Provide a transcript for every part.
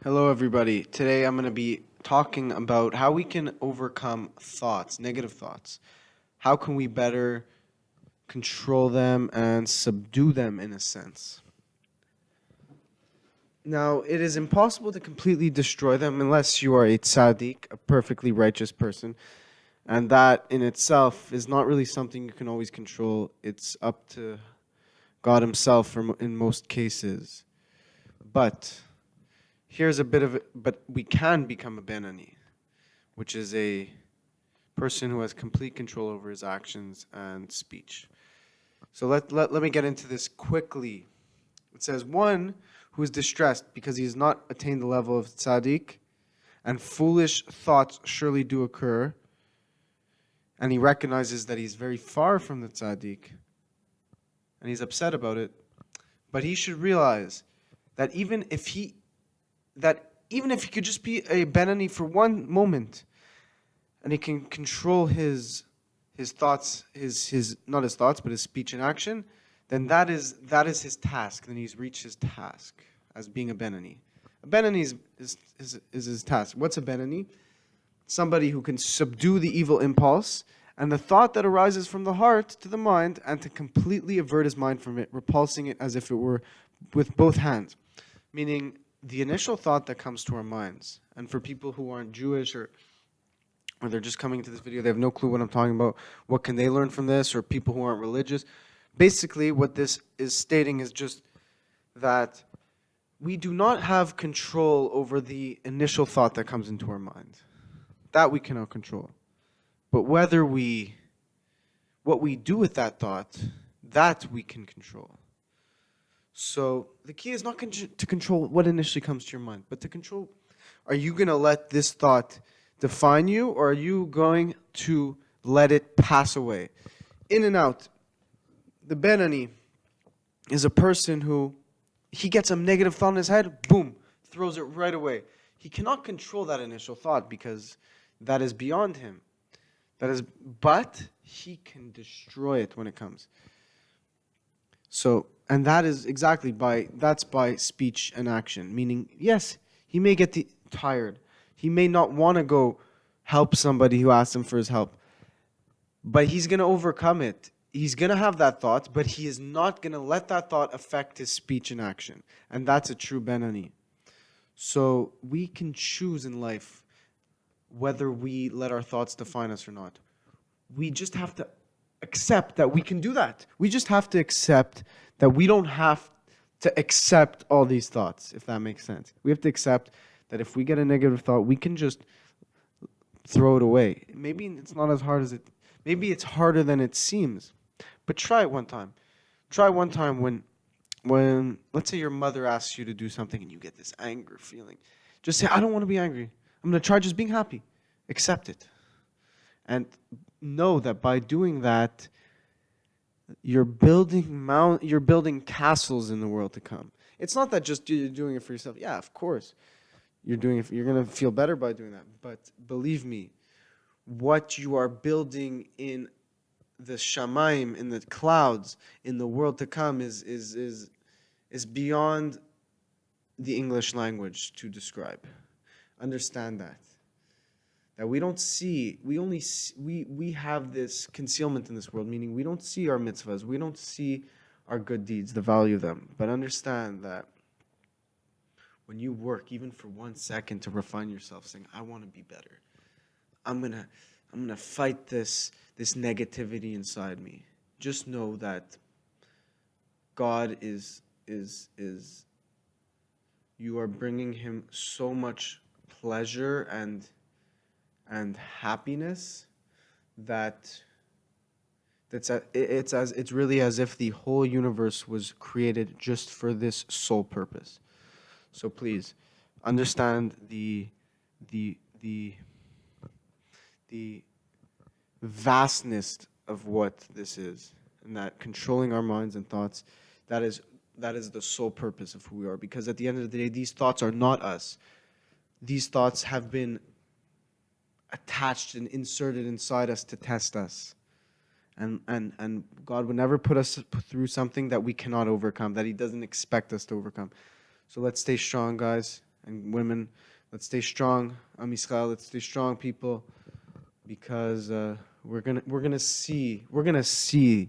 Hello, everybody. Today I'm going to be talking about how we can overcome thoughts, negative thoughts. How can we better control them and subdue them in a sense? Now, it is impossible to completely destroy them unless you are a tzaddik, a perfectly righteous person. And that in itself is not really something you can always control. It's up to God Himself in most cases. But here's a bit of it, but we can become a Benani, which is a person who has complete control over his actions and speech. So let me get into this quickly. It says, one who is distressed because he has not attained the level of tzaddik, and foolish thoughts surely do occur, and he recognizes that he's very far from the tzaddik, and he's upset about it, but he should realize that even if he could just be a Benani for one moment, and he can control his thoughts, his not his thoughts, but his speech and action, then that is his task. Then he's reached his task as being a Benani. A Benani is his task. What's a Benani? Somebody who can subdue the evil impulse and the thought that arises from the heart to the mind, and to completely avert his mind from it, repulsing it as if it were with both hands. Meaning, the initial thought that comes to our minds, and for people who aren't Jewish or they're just coming to this video, they have no clue what I'm talking about, what can they learn from this, or people who aren't religious. Basically, what this is stating is just that we do not have control over the initial thought that comes into our mind. That we cannot control. But what we do with that thought, that we can control. So the key is not to control what initially comes to your mind, but to control, are you going to let this thought define you, or are you going to let it pass away? In and out. The Benani is a person who, he gets a negative thought in his head, boom, throws it right away. He cannot control that initial thought because that is beyond him. But he can destroy it when it comes. So, and that is exactly by speech and action. Meaning, yes, he may get tired. He may not want to go help somebody who asks him for his help. But he's going to overcome it. He's going to have that thought, but he is not going to let that thought affect his speech and action. And that's a true Benani. So we can choose in life whether we let our thoughts define us or not. We just have to accept that we can do that. We just have to accept that we don't have to accept all these thoughts, if that makes sense. We have to accept that if we get a negative thought, we can just throw it away. Maybe it's not as hard as maybe it's harder than it seems. But try it one time. Try one time when let's say your mother asks you to do something and you get this anger feeling. Just say, I don't want to be angry. I'm going to try just being happy. Accept it. And know that by doing that, you're building castles in the world to come. It's not that just you're doing it for yourself. Yeah, of course. You're doing it. You're going to feel better by doing that. But believe me, what you are building in the shamayim, in the clouds, in the world to come is beyond the English language to describe. Understand that. That we don't see, we have this concealment in this world, meaning we don't see our mitzvahs, we don't see our good deeds, the value of them. But understand that when you work even for 1 second to refine yourself, saying, I want to be better, I'm gonna fight this negativity inside me. Just know that God is you are bringing him so much pleasure and happiness that it's really as if the whole universe was created just for this sole purpose. So please understand the vastness of what this is, and that controlling our minds and thoughts, that is the sole purpose of who we are. Because at the end of the day, these thoughts are not us. These thoughts have been attached and inserted inside us to test us. And God would never put us through something that we cannot overcome, that he doesn't expect us to overcome. So let's stay strong, guys. and women, let's stay strong. Am Yisrael, let's stay strong, people, because we're gonna see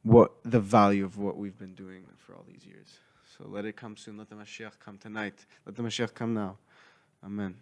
what the value of what we've been doing for all these years. So let it come soon. Let the Mashiach come tonight. Let the Mashiach come now. Amen.